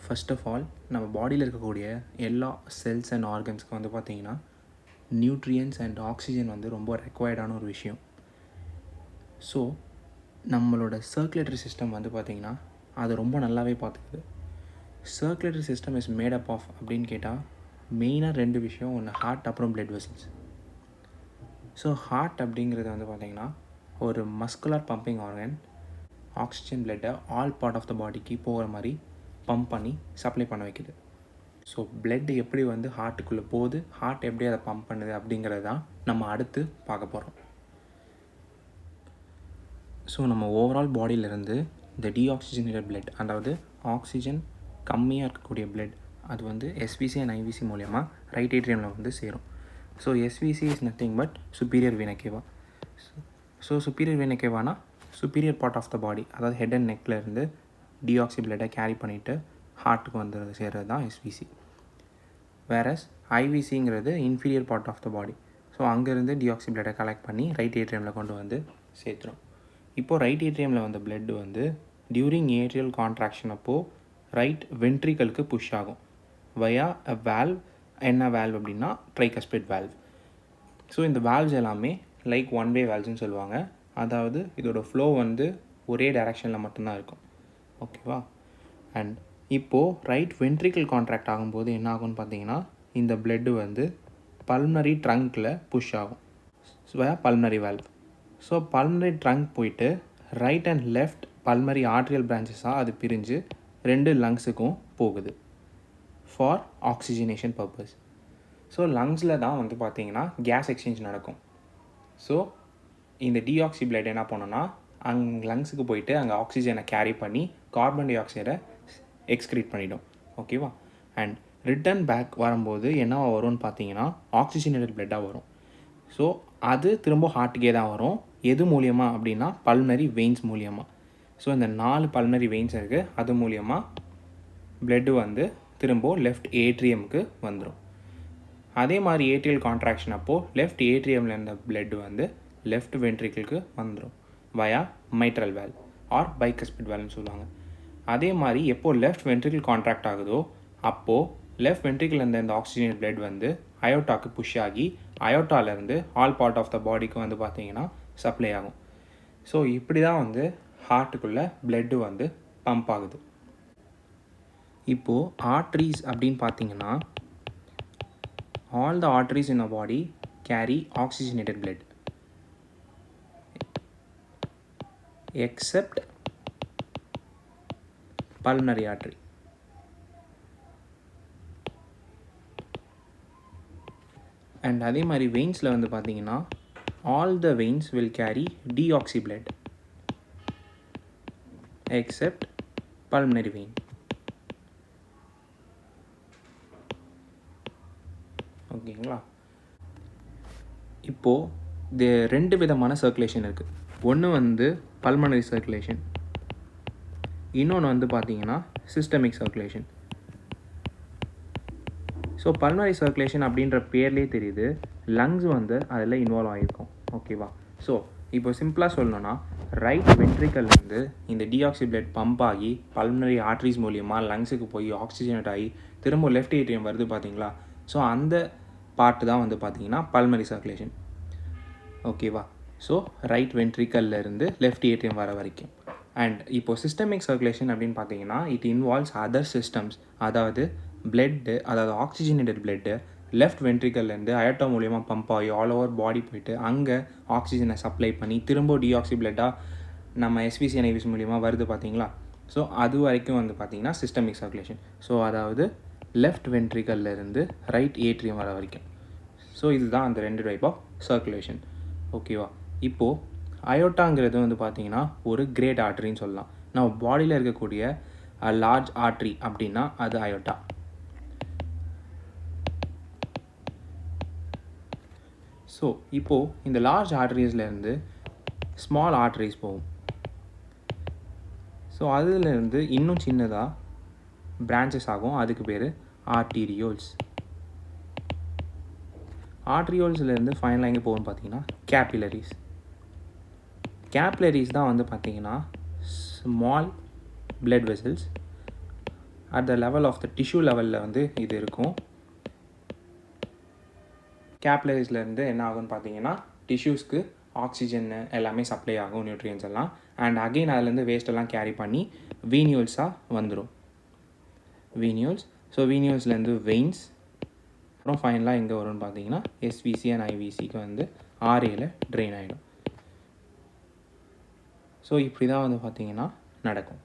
First of all நம்ம பாடியில் இருக்கக்கூடிய எல்லா செல்ஸ் அண்ட் ஆர்கன்ஸ்க்கு வந்து பார்த்திங்கன்னா நியூட்ரியன்ஸ் அண்ட் ஆக்சிஜன் வந்து ரொம்ப ரெக்வயர்டான ஒரு விஷயம். ஸோ நம்மளோட சர்க்குலேட்டரி சிஸ்டம் வந்து பார்த்திங்கன்னா அது ரொம்ப நல்லாவே பார்த்துக்குது. Circulatory system is made up of அப்படின்னு கேட்டால் மெயினாக 2 விஷயம். ஒன்று ஹார்ட், அப்புறம் பிளட் வெசல்ஸ். ஸோ ஹார்ட் அப்படிங்கிறது வந்து பார்த்திங்கன்னா ஒரு மஸ்குலர் பம்பிங் ஆர்கன். ஆக்சிஜன் பிளட்டை ஆல் பார்ட் ஆஃப் த பாடிக்கு போகிற மாதிரி பம்ப் பண்ணி சப்ளை பண்ண வைக்குது. ஸோ பிளட் எப்படி வந்து ஹார்ட்டுக்குள்ளே போகுது, ஹார்ட் எப்படி அதை பம்ப் பண்ணுது அப்படிங்கிறது தான் நம்ம அடுத்து பார்க்க போகிறோம். ஸோ நம்ம ஓவரால் பாடியிலேருந்து இந்த டீஆக்சிஜனேட்டட் பிளட், அதாவது ஆக்சிஜன் கம்மியாக இருக்கக்கூடிய பிளட், அது வந்து எஸ்விசி அண்ட் ஐவிசி மூலயமா ரைட் ஏட்ரியமில் வந்து சேரும். So SVC is nothing but superior vena cava. So superior vena கேவானா superior part of the body, அதாவது ஹெட் அண்ட் நெக்கில் இருந்து டீஆக்சி பிளட்டை கேரி பண்ணிவிட்டு ஹார்ட்டுக்கு வந்து சேர்கிறது தான் எஸ்விசி. வேறஸ் ஐவிசிங்கிறது inferior part of the body. So அங்கேருந்து டீஆக்சி பிளட்டை கலெக்ட் பண்ணி ரைட் ஏட்ரியமில் கொண்டு வந்து சேர்த்துரும். இப்போது ரைட் ஏட்ரியமில் வந்த பிளட் வந்து டியூரிங் ஏட்ரியல் கான்ட்ராக்ஷன் அப்போது ரைட் வென்ட்ரிக்கலுக்கு புஷ் ஆகும் வயா அ வேல்வ். என்ன வேல்வ் அப்படின்னா ட்ரைகஸ்பிட் வேல்வ். ஸோ இந்த வேல்வ்ஸ் எல்லாமே லைக் ஒன் வே வேல்வ்ஸ்னு சொல்லுவாங்க. அதாவது இதோட ஃப்ளோ வந்து ஒரே டைரெக்ஷனில் மட்டும்தான் இருக்கும். ஓகேவா? அண்ட் இப்போது ரைட் வென்ட்ரிக்கல் கான்ட்ராக்ட் ஆகும்போது என்ன ஆகும்னு பார்த்தீங்கன்னா இந்த பிளட்டு வந்து பல்மனரி ட்ரங்க்கில் புஷ் ஆகும் pulmonary valve. So pulmonary trunk போயிட்டு right and left pulmonary arterial பிரான்ச்சஸாக அது பிரிஞ்சு 2 லங்ஸுக்கும் போகுது ஃபார் ஆக்சிஜனேஷன் பர்பஸ். ஸோ லங்ஸில் தான் வந்து பார்த்திங்கன்னா கேஸ் எக்ஸ்சேஞ்ச் நடக்கும். ஸோ இந்த டீஆக்சி பிளட் என்ன பண்ணோன்னா அங்கே லங்ஸுக்கு போயிட்டு அங்கே ஆக்சிஜனை கேரி பண்ணி கார்பன் டை ஆக்சைடை எக்ஸ்க்ரீட் பண்ணிடும். ஓகேவா? அண்ட் ரிட்டர்ன் பேக் வரும்போது என்னவா வரும்னு பார்த்தீங்கன்னா ஆக்சிஜனேட்டட் பிளட்டாக வரும். ஸோ அது திரும்ப ஹார்ட்டுக்கே தான் வரும். எது மூலியமாக அப்படின்னா பல்மனரி வெயின்ஸ் மூலியமாக. ஸோ இந்த 4 பல்மனரி வெயின்ஸ் இருக்குது. அது மூலியமாக பிளட்டு வந்து திரும்ப லெஃப்ட் ஏட்ரியமுக்கு வந்துடும். அதே மாதிரி ஏட்ரியல் கான்ட்ராக்ஷன் அப்போது லெஃப்ட் ஏட்ரியமில் இருந்த பிளட் வந்து லெஃப்ட் வென்ட்ரிக்கிளுக்கு வந்துடும் வயா மைட்ரல் வேல்வ் ஆர் பைகஸ்பிட் வேல்வ்னு சொல்லுவாங்க. அதே மாதிரி எப்போது லெஃப்ட் வென்ட்ரிக்கிள் கான்ட்ராக்ட் ஆகுதோ அப்போது லெஃப்ட் வென்ட்ரிக்கிள் இருந்த இந்த ஆக்சிஜனேட் பிளட் வந்து அயோட்டாக்கு புஷ் ஆகி அயோட்டாலேருந்து ஆல் பார்ட் ஆஃப் த பாடிக்கு வந்து பார்த்திங்கன்னா சப்ளை ஆகும். ஸோ இப்படி தான் வந்து ஹார்ட்டுக்குள்ளே பிளட்டு வந்து பம்ப் ஆகுது. இப்போது ஆர்ட்ரீஸ் அப்படின்னு பார்த்தீங்கன்னா all the arteries in a body carry oxygenated blood except pulmonary artery. And அதே மாதிரி வெயின்ஸில் வந்து பார்த்தீங்கன்னா all the veins will carry deoxy blood except pulmonary vein. ஓகேங்களா? இப்போது இது 2 விதமான சர்க்குலேஷன் இருக்குது. ஒன்று வந்து பல்மனரி சர்க்குலேஷன், இன்னொன்று வந்து பார்த்திங்கன்னா systemic circulation. So pulmonary circulation அப்படின்ற பேர்லேயே தெரியுது லங்ஸ் வந்து அதில் இன்வால்வ் ஆகிருக்கும். ஓகேவா? ஸோ இப்போ சிம்பிளாக சொல்லணுன்னா ரைட் வென்ட்ரிக்கல்லேருந்து இந்த டீஆக்சி பிளட் பம்ப் ஆகி பல்மனரி ஆர்ட்ரிஸ் மூலியமாக லங்ஸுக்கு போய் ஆக்சிஜனேட் ஆகி திரும்ப லெஃப்ட் ஏட்ரியம் வருது பார்த்தீங்களா? ஸோ அந்த பார்ட்டு தான் வந்து பார்த்திங்கன்னா பல்மனரி சர்க்குலேஷன். ஓகேவா? ஸோ ரைட் வென்ட்ரிக்கல்லேருந்து லெஃப்ட் ஏட்ரியம் வர வரைக்கும். அண்ட் இப்போது சிஸ்டமிக் சர்க்குலேஷன் அப்படின்னு பார்த்தீங்கன்னா இட் இன்வால்வ்ஸ் அதர் சிஸ்டம்ஸ். அதாவது பிளட்டு, அதாவது ஆக்சிஜனேட்டட் பிளட்டு லெஃப்ட் வென்ட்ரிக்கல்லேருந்து அயோட்டா மூலியமாக பம்ப் ஆகி ஆல் ஓவர் பாடி போயிட்டு அங்கே ஆக்சிஜனை சப்ளை பண்ணி திரும்ப டீஆக்சி பிளட்டாக நம்ம எஸ்விசி அண்ட் ஐவிசி மூலியமாக வருது பார்த்தீங்களா? ஸோ அது வரைக்கும் வந்து பார்த்திங்கன்னா சிஸ்டமிக் சர்க்குலேஷன். ஸோ அதாவது லெஃப்ட் வென்ட்ரிக்கல்லேருந்து ரைட் ஏட்ரியம் வர வரைக்கும். ஸோ இதுதான் அந்த 2 டைப் ஆஃப் சர்க்குலேஷன். ஓகேவா? இப்போது அயோட்டாங்கிறது வந்து பார்த்திங்கன்னா ஒரு கிரேட் ஆர்ட்ரின்னு சொல்லலாம். நம்ம பாடியில் இருக்கக்கூடிய லார்ஜ் ஆர்ட்ரி அப்படின்னா அது அயோட்டா. ஸோ இப்போது இந்த லார்ஜ் ஆர்ட்ரிஸ்லேருந்து ஸ்மால் ஆர்ட்ரிஸ் போகும். ஸோ அதுலேருந்து இன்னும் சின்னதாக பிரான்ச்சஸ் ஆகும். அதுக்கு பேர் ஆர்டீரியோல்ஸ். ஆர்ட்ரியோல்ஸ்லேருந்து ஃபைனலாக எங்கே போகும்னு பார்த்தீங்கன்னா கேபிலரிஸ். கேபிலரிஸ் தான் வந்து பார்த்திங்கன்னா small blood vessels. At the level of the tissue லெவலில் வந்து இது இருக்கும். கேப்லரிஸ்லேருந்து என்ன ஆகும்னு பார்த்தீங்கன்னா டிஷ்யூஸ்க்கு ஆக்சிஜன் எல்லாமே சப்ளை ஆகும், நியூட்ரியன்ஸ் எல்லாம். அண்ட் அகெயின் அதுலேருந்து வேஸ்ட்டெல்லாம் கேரி பண்ணி வீனியூல்ஸாக வந்துடும். வீனியூல்ஸ். ஸோ வீனியூல்ஸ்லேருந்து வெயின்ஸ், அப்புறம் ஃபைனலாக எங்கே வரும்னு பார்த்தீங்கன்னா எஸ்விசி அண்ட் ஐவிசிக்கு வந்து ஆர்ஏல ட்ரெயின் ஆகிடும். ஸோ இப்படி தான் வந்து பார்த்திங்கன்னா நடக்கும்.